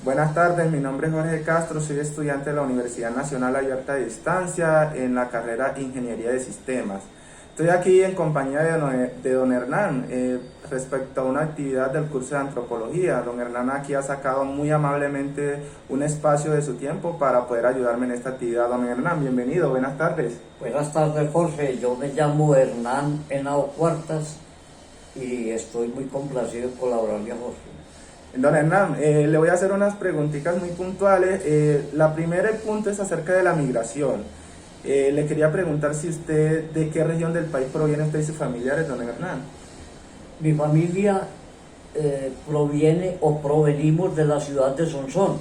Buenas tardes, mi nombre es Jorge Castro, soy estudiante de la Universidad Nacional Abierta de Distancia en la carrera Ingeniería de Sistemas. Estoy aquí en compañía de don Hernán respecto a una actividad del curso de Antropología. Don Hernán aquí ha sacado muy amablemente un espacio de su tiempo para poder ayudarme en esta actividad. Don Hernán, bienvenido, buenas tardes. Buenas tardes, Jorge. Yo me llamo Hernán Henao Cuartas y estoy muy complacido en colaborarle a Jorge. Don Hernán, le voy a hacer unas preguntitas muy puntuales. La primera punto es acerca de la migración. Le quería preguntar si usted, ¿de qué región del país proviene usted y sus familiares, don Hernán? Mi familia proviene o provenimos de la ciudad de Sonsón.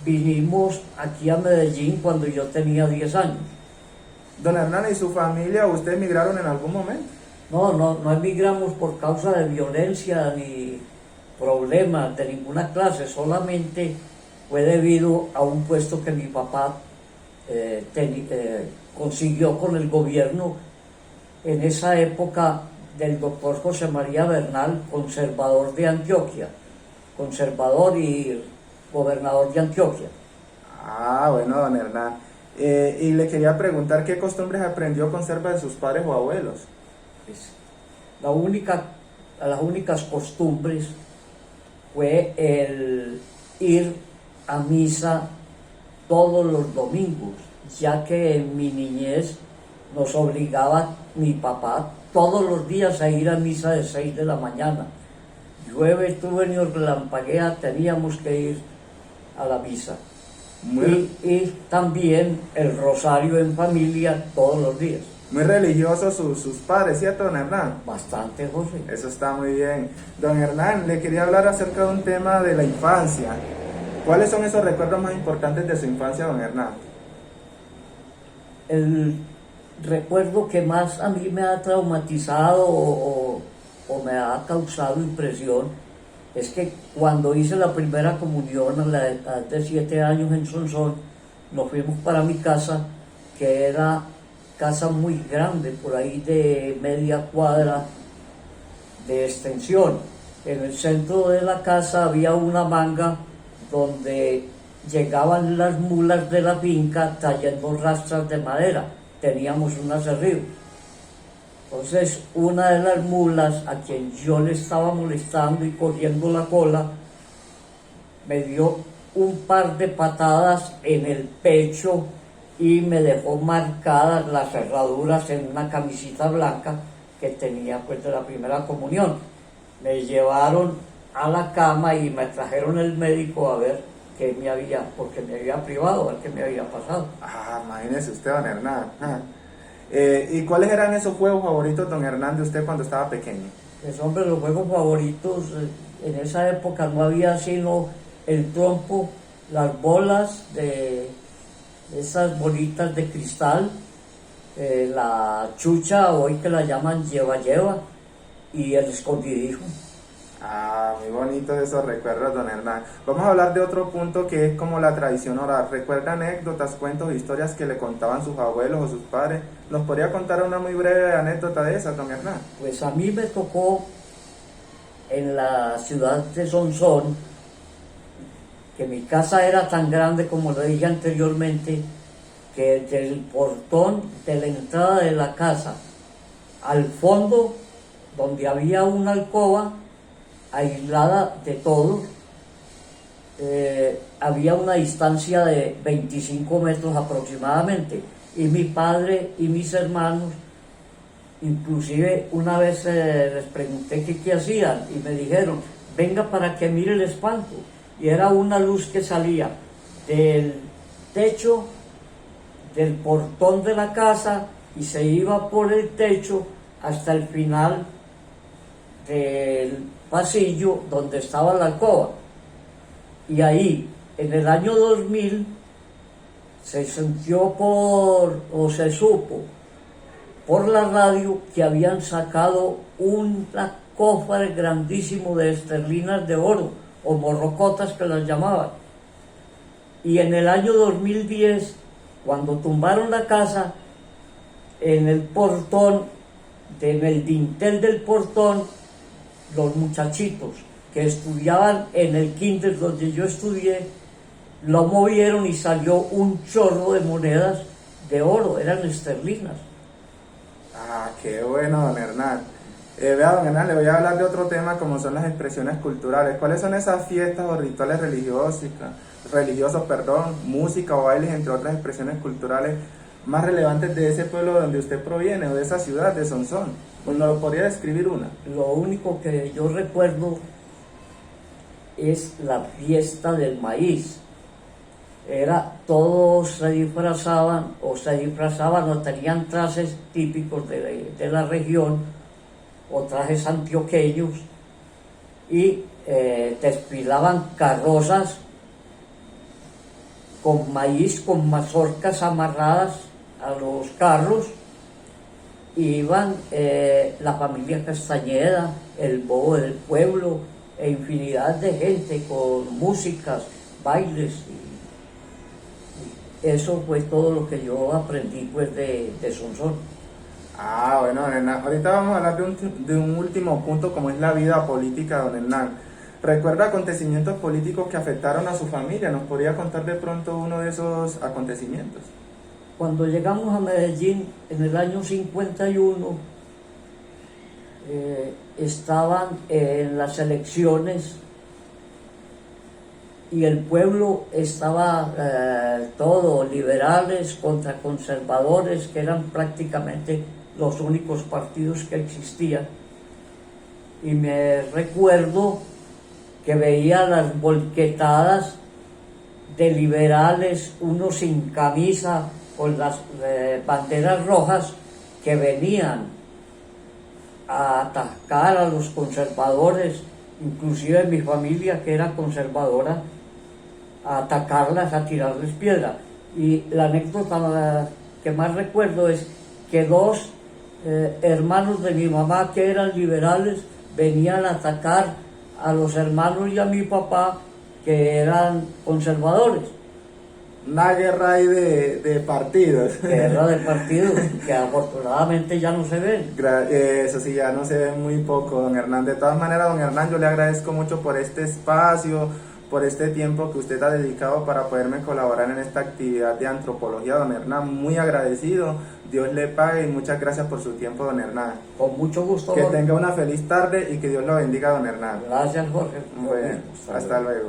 Vinimos aquí a Medellín cuando yo tenía 10 años. Don Hernán, ¿y su familia, ustedes migraron en algún momento? No emigramos por causa de violencia ni problemas de ninguna clase, solamente fue debido a un puesto que mi papá consiguió con el gobierno en esa época del doctor José María Bernal, conservador de Antioquia, conservador y gobernador de Antioquia. Ah, bueno, don Hernán. Y le quería preguntar qué costumbres aprendió o conserva de sus padres o abuelos. Pues, las únicas costumbres fue el ir a misa todos los domingos, ya que en mi niñez nos obligaba mi papá todos los días a ir a misa de 6 de la mañana. Llueve, truene o relampaguea, teníamos que ir a la misa. Y también el rosario en familia todos los días. Muy religiosos sus padres, ¿cierto, don Hernán? Bastante, José. Eso está muy bien. Don Hernán, le quería hablar acerca de un tema de la infancia. ¿Cuáles son esos recuerdos más importantes de su infancia, don Hernán? El recuerdo que más a mí me ha traumatizado o me ha causado impresión es que cuando hice la primera comunión a la edad de 7 años en Sonsón, nos fuimos para mi casa, que era casa muy grande, por ahí de media cuadra de extensión. En el centro de la casa había una manga donde llegaban las mulas de la finca trayendo rastras de madera. Teníamos un aserrío. Entonces, una de las mulas, a quien yo le estaba molestando y cogiendo la cola, me dio un par de patadas en el pecho y me dejó marcadas las cerraduras en una camisita blanca que tenía pues de la primera comunión. Me llevaron a la cama y me trajeron el médico a ver qué me había, porque me había privado, a ver qué me había pasado. Ah, imagínese usted, don Hernán. ¿Y cuáles eran esos juegos favoritos, don Hernán, de usted cuando estaba pequeño? Pues hombre, los juegos favoritos, en esa época no había sino el trompo, las bolas de esas bolitas de cristal, la chucha, hoy que la llaman lleva y el escondidijo. Ah, muy bonitos esos recuerdos, don Hernán. Vamos a hablar de otro punto que es como la tradición oral. ¿Recuerda anécdotas, cuentos, historias que le contaban sus abuelos o sus padres? ¿Nos podría contar una muy breve anécdota de esas, don Hernán? Pues a mí me tocó en la ciudad de Sonsón, que mi casa era tan grande como lo dije anteriormente, que del portón de la entrada de la casa al fondo, donde había una alcoba aislada de todo, había una distancia de 25 metros aproximadamente, y mi padre y mis hermanos, inclusive una vez les pregunté qué hacían y me dijeron, venga para que mire el espanto, y era una luz que salía del techo del portón de la casa y se iba por el techo hasta el final del pasillo donde estaba la alcoba. Y ahí, en el año 2000, se supo por la radio que habían sacado un cofre grandísimo de esterlinas de oro, o morrocotas que las llamaban. Y en el año 2010, cuando tumbaron la casa, en el portón, en el dintel del portón, los muchachitos que estudiaban en el kinder donde yo estudié, lo movieron y salió un chorro de monedas de oro, eran esterlinas. Ah, qué bueno, don Hernán. Vea, don Hernán, le voy a hablar de otro tema como son las expresiones culturales. ¿Cuáles son esas fiestas o rituales religiosos, música o bailes, entre otras expresiones culturales más relevantes de ese pueblo donde usted proviene o de esa ciudad de Sonsón? Pues ¿nos podría describir una? Lo único que yo recuerdo es la fiesta del maíz. Todos se disfrazaban o tenían trajes típicos de la región o trajes antioqueños y desfilaban carrozas con maíz, con mazorcas amarradas a los carros. Iban la familia Castañeda, el bobo del pueblo e infinidad de gente con músicas, bailes. Eso fue todo lo que yo aprendí pues de Sonsón. Ah, bueno, don Hernán. Ahorita vamos a hablar de un último punto como es la vida política, don Hernán. ¿Recuerda acontecimientos políticos que afectaron a su familia? ¿Nos podría contar de pronto uno de esos acontecimientos? Cuando llegamos a Medellín en el año 51, estaban en las elecciones y el pueblo estaba todo, liberales contra conservadores, que eran prácticamente los únicos partidos que existían. Y me recuerdo que veía las volquetadas de liberales, unos sin camisa, con las banderas rojas, que venían a atacar a los conservadores, inclusive mi familia que era conservadora, a atacarlas, a tirarles piedra. Y la anécdota que más recuerdo es que dos hermanos de mi mamá que eran liberales venían a atacar a los hermanos y a mi papá que eran conservadores. Una guerra ahí de partidos. Guerra de partidos que afortunadamente ya no se ven. Eso sí, ya no se ve muy poco, don Hernán. De todas maneras, don Hernán, yo le agradezco mucho por este espacio, por este tiempo que usted ha dedicado para poderme colaborar en esta actividad de antropología, don Hernán. Muy agradecido, Dios le pague y muchas gracias por su tiempo, don Hernán. Con mucho gusto, Que Jorge. tenga una feliz tarde y que Dios lo bendiga, don Hernán. Gracias, Jorge. Bueno, hasta luego.